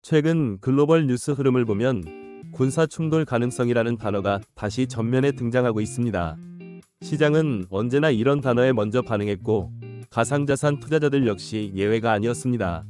최근 글로벌 뉴스 흐름을 보면 군사 충돌 가능성이라는 단어가 다시 전면에 등장하고 있습니다. 시장은 언제나 이런 단어에 먼저 반응했고 가상자산 투자자들 역시 예외가 아니었습니다.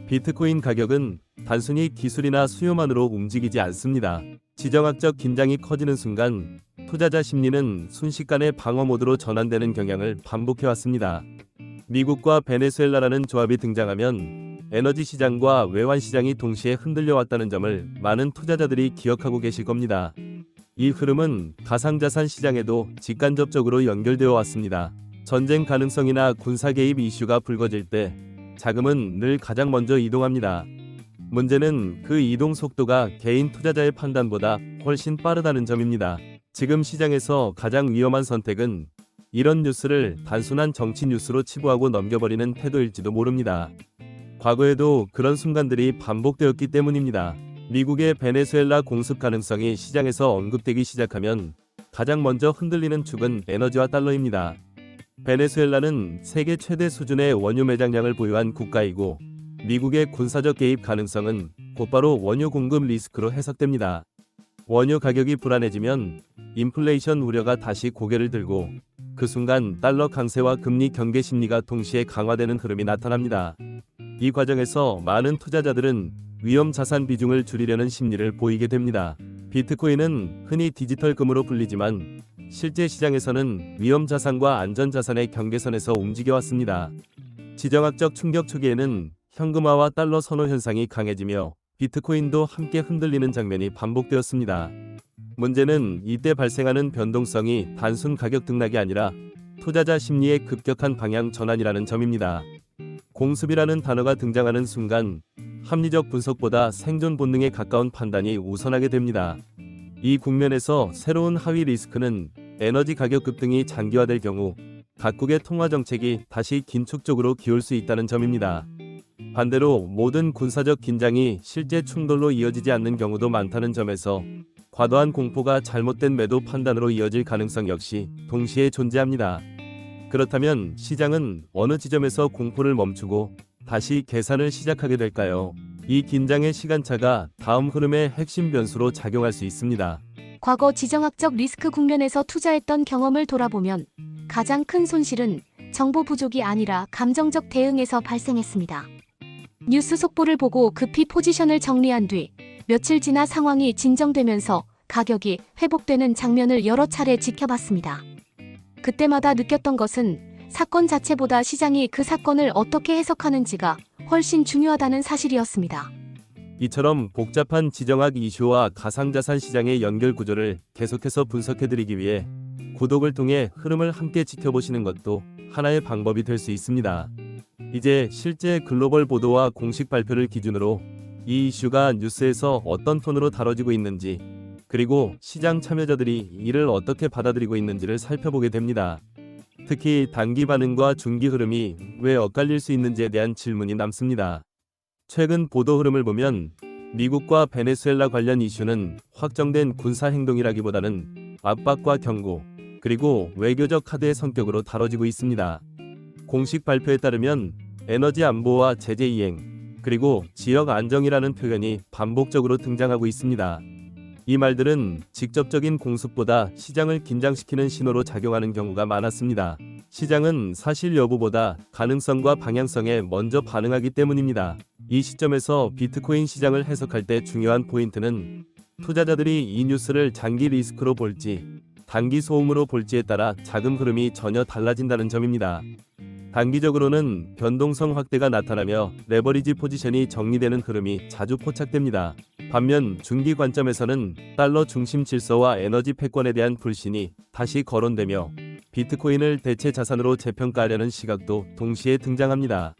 비트코인 가격은 단순히 기술이나 수요만으로 움직이지 않습니다. 지정학적 긴장이 커지는 순간 투자자 심리는 순식간에 방어 모드로 전환되는 경향을 반복해왔습니다. 미국과 베네수엘라라는 조합이 등장하면 에너지 시장과 외환 시장이 동시에 흔들려왔다는 점을 많은 투자자들이 기억하고 계실 겁니다. 이 흐름은 가상자산 시장에도 직간접적으로 연결되어 왔습니다. 전쟁 가능성이나 군사 개입 이슈가 불거질 때 자금은 늘 가장 먼저 이동합니다. 문제는 그 이동 속도가 개인 투자자의 판단보다 훨씬 빠르다는 점입니다. 지금 시장에서 가장 위험한 선택은 이런 뉴스를 단순한 정치 뉴스로 치부하고 넘겨버리는 태도일지도 모릅니다. 과거에도 그런 순간들이 반복되었기 때문입니다. 미국의 베네수엘라 공습 가능성이 시장에서 언급되기 시작하면 가장 먼저 흔들리는 축은 에너지와 달러입니다. 베네수엘라는 세계 최대 수준의 원유 매장량을 보유한 국가이고 미국의 군사적 개입 가능성은 곧바로 원유 공급 리스크로 해석됩니다. 원유 가격이 불안해지면 인플레이션 우려가 다시 고개를 들고 그 순간 달러 강세와 금리 경계 심리가 동시에 강화되는 흐름이 나타납니다. 이 과정에서 많은 투자자들은 위험 자산 비중을 줄이려는 심리를 보이게 됩니다. 비트코인은 흔히 디지털 금으로 불리지만 실제 시장에서는 위험 자산과 안전 자산의 경계선에서 움직여 왔습니다. 지정학적 충격 초기에는 현금화와 달러 선호 현상이 강해지며 비트코인도 함께 흔들리는 장면이 반복되었습니다. 문제는 이때 발생하는 변동성이 단순 가격 등락이 아니라 투자자 심리의 급격한 방향 전환이라는 점입니다. 공습이라는 단어가 등장하는 순간 합리적 분석보다 생존 본능에 가까운 판단이 우선하게 됩니다. 이 국면에서 새로운 하위 리스크는 에너지 가격 급등이 장기화될 경우 각국의 통화 정책이 다시 긴축 쪽으로 기울 수 있다는 점입니다. 반대로 모든 군사적 긴장이 실제 충돌로 이어지지 않는 경우도 많다는 점에서 과도한 공포가 잘못된 매도 판단으로 이어질 가능성 역시 동시에 존재합니다. 그렇다면 시장은 어느 지점에서 공포를 멈추고 다시 계산을 시작하게 될까요? 이 긴장의 시간차가 다음 흐름의 핵심 변수로 작용할 수 있습니다. 과거 지정학적 리스크 국면에서 투자했던 경험을 돌아보면 가장 큰 손실은 정보 부족이 아니라 감정적 대응에서 발생했습니다. 뉴스 속보를 보고 급히 포지션을 정리한 뒤 며칠 지나 상황이 진정되면서 가격이 회복되는 장면을 여러 차례 지켜봤습니다. 그때마다 느꼈던 것은 사건 자체보다 시장이 그 사건을 어떻게 해석하는지가 훨씬 중요하다는 사실이었습니다. 이처럼 복잡한 지정학 이슈와 가상자산 시장의 연결 구조를 계속해서 분석해드리기 위해 구독을 통해 흐름을 함께 지켜보시는 것도 하나의 방법이 될 수 있습니다. 이제 실제 글로벌 보도와 공식 발표를 기준으로 이 이슈가 뉴스에서 어떤 톤으로 다뤄지고 있는지 그리고 시장 참여자들이 이를 어떻게 받아들이고 있는지를 살펴보게 됩니다. 특히 단기 반응과 중기 흐름이 왜 엇갈릴 수 있는지에 대한 질문이 남습니다. 최근 보도 흐름을 보면 미국과 베네수엘라 관련 이슈는 확정된 군사 행동이라기보다는 압박과 경고, 그리고 외교적 카드의 성격으로 다뤄지고 있습니다. 공식 발표에 따르면 에너지 안보와 제재 이행, 그리고 지역 안정이라는 표현이 반복적으로 등장하고 있습니다. 이 말들은 직접적인 공습보다 시장을 긴장시키는 신호로 작용하는 경우가 많았습니다. 시장은 사실 여부보다 가능성과 방향성에 먼저 반응하기 때문입니다. 이 시점에서 비트코인 시장을 해석할 때 중요한 포인트는 투자자들이 이 뉴스를 장기 리스크로 볼지 단기 소음으로 볼지에 따라 자금 흐름이 전혀 달라진다는 점입니다. 단기적으로는 변동성 확대가 나타나며 레버리지 포지션이 정리되는 흐름이 자주 포착됩니다. 반면 중기 관점에서는 달러 중심 질서와 에너지 패권에 대한 불신이 다시 거론되며 비트코인을 대체 자산으로 재평가하려는 시각도 동시에 등장합니다.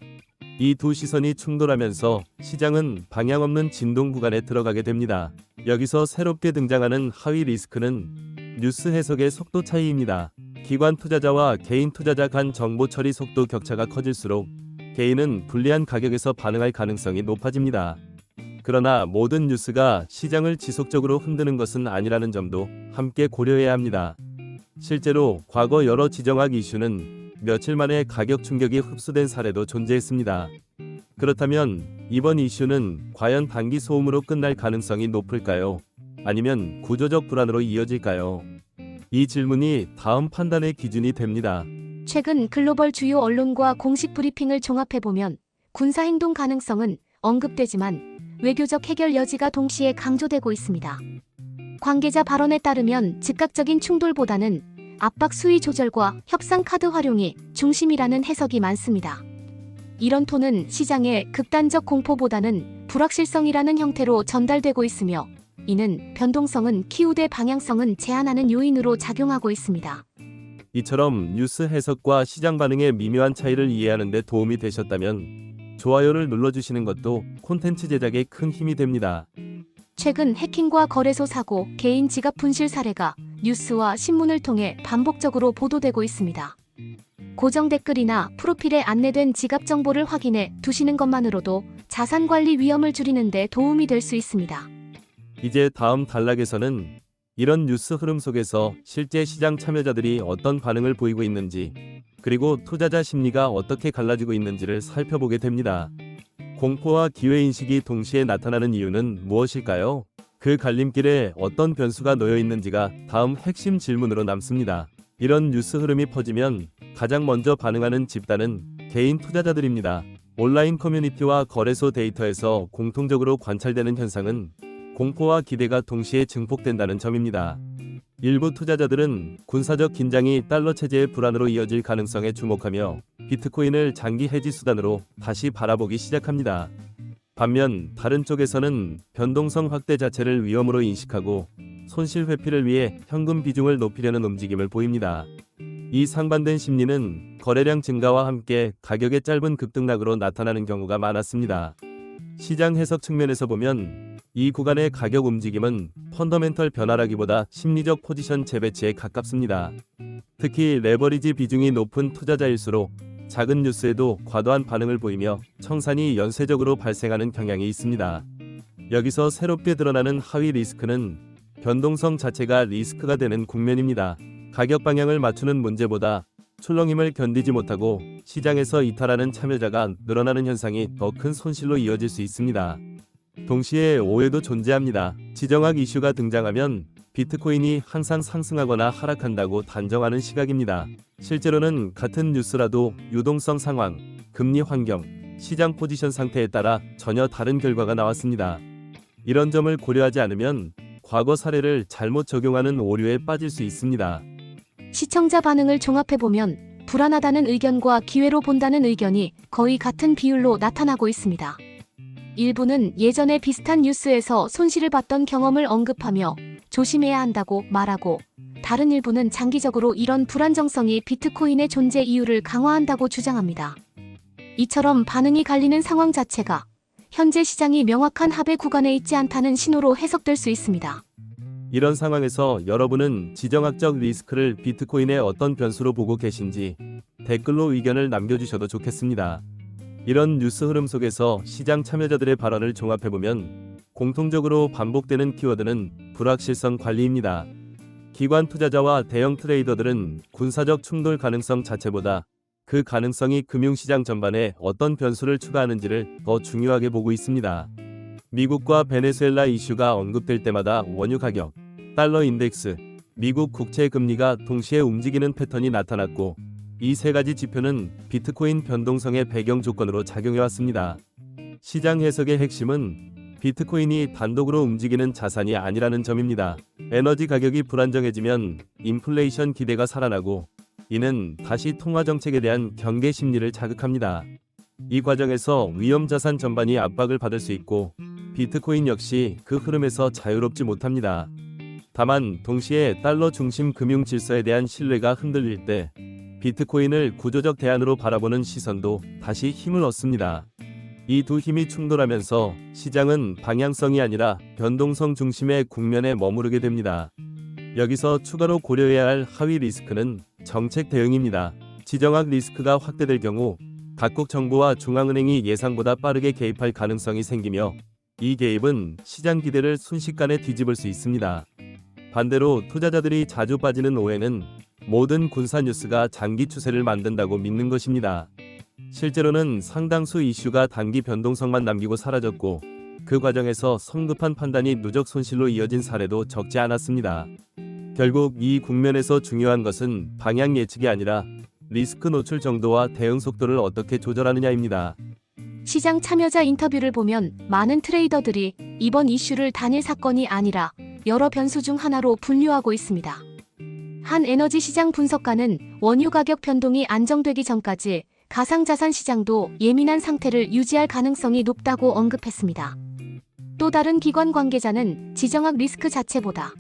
이 두 시선이 충돌하면서 시장은 방향 없는 진동 구간에 들어가게 됩니다. 여기서 새롭게 등장하는 하위 리스크는 뉴스 해석의 속도 차이입니다. 기관 투자자와 개인 투자자 간 정보 처리 속도 격차가 커질수록 개인은 불리한 가격에서 반응할 가능성이 높아집니다. 그러나 모든 뉴스가 시장을 지속적으로 흔드는 것은 아니라는 점도 함께 고려해야 합니다. 실제로 과거 여러 지정학 이슈는 며칠 만에 가격 충격이 흡수된 사례도 존재했습니다. 그렇다면 이번 이슈는 과연 단기 소음으로 끝날 가능성이 높을까요? 아니면 구조적 불안으로 이어질까요? 이 질문이 다음 판단의 기준이 됩니다. 최근 글로벌 주요 언론과 공식 브리핑을 종합해보면 군사행동 가능성은 언급되지만 외교적 해결 여지가 동시에 강조되고 있습니다. 관계자 발언에 따르면 즉각적인 충돌보다는 압박 수위 조절과 협상 카드 활용이 중심이라는 해석이 많습니다. 이런 톤은 시장의 극단적 공포보다는 불확실성이라는 형태로 전달되고 있으며 이는 변동성은 키우되 방향성은 제한하는 요인으로 작용하고 있습니다. 이처럼 뉴스 해석과 시장 반응의 미묘한 차이를 이해하는 데 도움이 되셨다면 좋아요를 눌러주시는 것도 콘텐츠 제작에 큰 힘이 됩니다. 최근 해킹과 거래소 사고, 개인 지갑 분실 사례가 뉴스와 신문을 통해 반복적으로 보도되고 있습니다. 고정 댓글이나 프로필에 안내된 지갑 정보를 확인해 두시는 것만으로도 자산 관리 위험을 줄이는 데 도움이 될 수 있습니다. 이제 다음 단락에서는 이런 뉴스 흐름 속에서 실제 시장 참여자들이 어떤 반응을 보이고 있는지, 그리고 투자자 심리가 어떻게 갈라지고 있는지를 살펴보게 됩니다. 공포와 기회인식이 동시에 나타나는 이유는 무엇일까요? 그 갈림길에 어떤 변수가 놓여 있는지가 다음 핵심 질문으로 남습니다. 이런 뉴스 흐름이 퍼지면 가장 먼저 반응하는 집단은 개인 투자자들입니다. 온라인 커뮤니티와 거래소 데이터에서 공통적으로 관찰되는 현상은 공포와 기대가 동시에 증폭된다는 점입니다. 일부 투자자들은 군사적 긴장이 달러 체제의 불안으로 이어질 가능성에 주목하며 비트코인을 장기 해지 수단으로 다시 바라보기 시작합니다. 반면 다른 쪽에서는 변동성 확대 자체를 위험으로 인식하고 손실 회피를 위해 현금 비중을 높이려는 움직임을 보입니다. 이 상반된 심리는 거래량 증가와 함께 가격의 짧은 급등락으로 나타나는 경우가 많았습니다. 시장 해석 측면에서 보면 이 구간의 가격 움직임은 펀더멘털 변화라기보다 심리적 포지션 재배치에 가깝습니다. 특히 레버리지 비중이 높은 투자자일수록 작은 뉴스에도 과도한 반응을 보이며 청산이 연쇄적으로 발생하는 경향이 있습니다. 여기서 새롭게 드러나는 하위 리스크는 변동성 자체가 리스크가 되는 국면입니다. 가격 방향을 맞추는 문제보다 출렁임을 견디지 못하고 시장에서 이탈하는 참여자가 늘어나는 현상이 더 큰 손실로 이어질 수 있습니다. 동시에 오해도 존재합니다. 지정학 이슈가 등장하면 비트코인이 항상 상승하거나 하락한다고 단정하는 시각입니다. 실제로는 같은 뉴스라도 유동성 상황, 금리 환경, 시장 포지션 상태에 따라 전혀 다른 결과가 나왔습니다. 이런 점을 고려하지 않으면 과거 사례를 잘못 적용하는 오류에 빠질 수 있습니다. 시청자 반응을 종합해보면 불안하다는 의견과 기회로 본다는 의견이 거의 같은 비율로 나타나고 있습니다. 일부는 예전에 비슷한 뉴스에서 손실을 봤던 경험을 언급하며 조심해야 한다고 말하고, 다른 일부는 장기적으로 이런 불안정성이 비트코인의 존재 이유를 강화한다고 주장합니다. 이처럼 반응이 갈리는 상황 자체가 현재 시장이 명확한 합의 구간에 있지 않다는 신호로 해석될 수 있습니다. 이런 상황에서 여러분은 지정학적 리스크를 비트코인의 어떤 변수로 보고 계신지 댓글로 의견을 남겨주셔도 좋겠습니다. 이런 뉴스 흐름 속에서 시장 참여자들의 발언을 종합해보면 공통적으로 반복되는 키워드는 불확실성 관리입니다. 기관 투자자와 대형 트레이더들은 군사적 충돌 가능성 자체보다 그 가능성이 금융시장 전반에 어떤 변수를 추가하는지를 더 중요하게 보고 있습니다. 미국과 베네수엘라 이슈가 언급될 때마다 원유 가격, 달러 인덱스, 미국 국채 금리가 동시에 움직이는 패턴이 나타났고, 이 세 가지 지표는 비트코인 변동성의 배경 조건으로 작용해왔습니다. 시장 해석의 핵심은 비트코인이 단독으로 움직이는 자산이 아니라는 점입니다. 에너지 가격이 불안정해지면 인플레이션 기대가 살아나고, 이는 다시 통화 정책에 대한 경계 심리를 자극합니다. 이 과정에서 위험 자산 전반이 압박을 받을 수 있고, 비트코인 역시 그 흐름에서 자유롭지 못합니다. 다만 동시에 달러 중심 금융 질서에 대한 신뢰가 흔들릴 때 비트코인을 구조적 대안으로 바라보는 시선도 다시 힘을 얻습니다. 이 두 힘이 충돌하면서 시장은 방향성이 아니라 변동성 중심의 국면에 머무르게 됩니다. 여기서 추가로 고려해야 할 하위 리스크는 정책 대응입니다. 지정학 리스크가 확대될 경우 각국 정부와 중앙은행이 예상보다 빠르게 개입할 가능성이 생기며, 이 개입은 시장 기대를 순식간에 뒤집을 수 있습니다. 반대로 투자자들이 자주 빠지는 오해는 모든 군사 뉴스가 장기 추세를 만든다고 믿는 것입니다. 실제로는 상당수 이슈가 단기 변동성만 남기고 사라졌고 그 과정에서 성급한 판단이 누적 손실로 이어진 사례도 적지 않았습니다. 결국 이 국면에서 중요한 것은 방향 예측이 아니라 리스크 노출 정도와 대응 속도를 어떻게 조절하느냐입니다. 시장 참여자 인터뷰를 보면 많은 트레이더들이 이번 이슈를 단일 사건이 아니라 여러 변수 중 하나로 분류하고 있습니다. 한 에너지 시장 분석가는 원유 가격 변동이 안정되기 전까지 가상자산 시장도 예민한 상태를 유지할 가능성이 높다고 언급했습니다. 또 다른 기관 관계자는 지정학 리스크 자체보다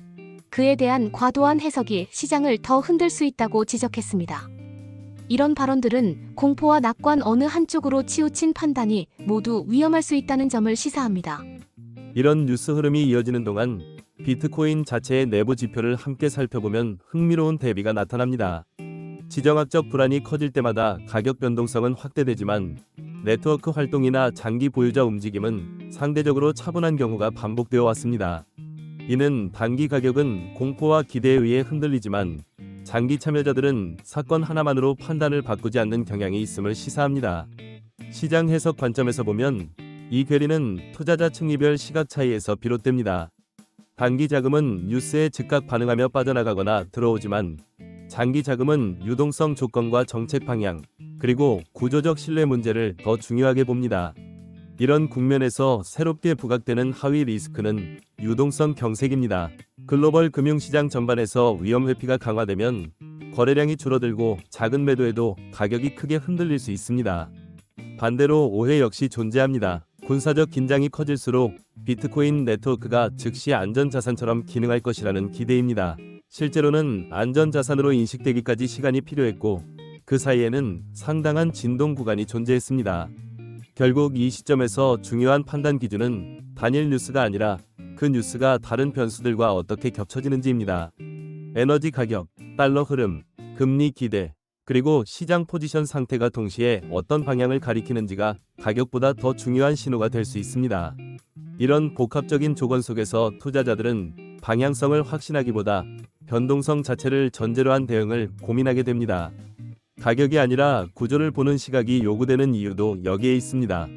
그에 대한 과도한 해석이 시장을 더 흔들 수 있다고 지적했습니다. 이런 발언들은 공포와 낙관 어느 한쪽으로 치우친 판단이 모두 위험할 수 있다는 점을 시사합니다. 이런 뉴스 흐름이 이어지는 동안 비트코인 자체의 내부 지표를 함께 살펴보면 흥미로운 대비가 나타납니다. 지정학적 불안이 커질 때마다 가격 변동성은 확대되지만 네트워크 활동이나 장기 보유자 움직임은 상대적으로 차분한 경우가 반복되어 왔습니다. 이는 단기 가격은 공포와 기대에 의해 흔들리지만 장기 참여자들은 사건 하나만으로 판단을 바꾸지 않는 경향이 있음을 시사합니다. 시장 해석 관점에서 보면 이 괴리는 투자자 층위별 시각 차이에서 비롯됩니다. 단기 자금은 뉴스에 즉각 반응하며 빠져나가거나 들어오지만 장기 자금은 유동성 조건과 정책 방향, 그리고 구조적 신뢰 문제를 더 중요하게 봅니다. 이런 국면에서 새롭게 부각되는 하위 리스크는 유동성 경색입니다. 글로벌 금융시장 전반에서 위험 회피가 강화되면 거래량이 줄어들고 작은 매도에도 가격이 크게 흔들릴 수 있습니다. 반대로 오해 역시 존재합니다. 군사적 긴장이 커질수록 비트코인 네트워크가 즉시 안전자산처럼 기능할 것이라는 기대입니다. 실제로는 안전자산으로 인식되기까지 시간이 필요했고 그 사이에는 상당한 진동 구간이 존재했습니다. 결국 이 시점에서 중요한 판단 기준은 단일 뉴스가 아니라 그 뉴스가 다른 변수들과 어떻게 겹쳐지는지입니다. 에너지 가격, 달러 흐름, 금리 기대, 그리고 시장 포지션 상태가 동시에 어떤 방향을 가리키는지가 가격보다 더 중요한 신호가 될 수 있습니다. 이런 복합적인 조건 속에서 투자자들은 방향성을 확신하기보다 변동성 자체를 전제로 한 대응을 고민하게 됩니다. 가격이 아니라 구조를 보는 시각이 요구되는 이유도 여기에 있습니다.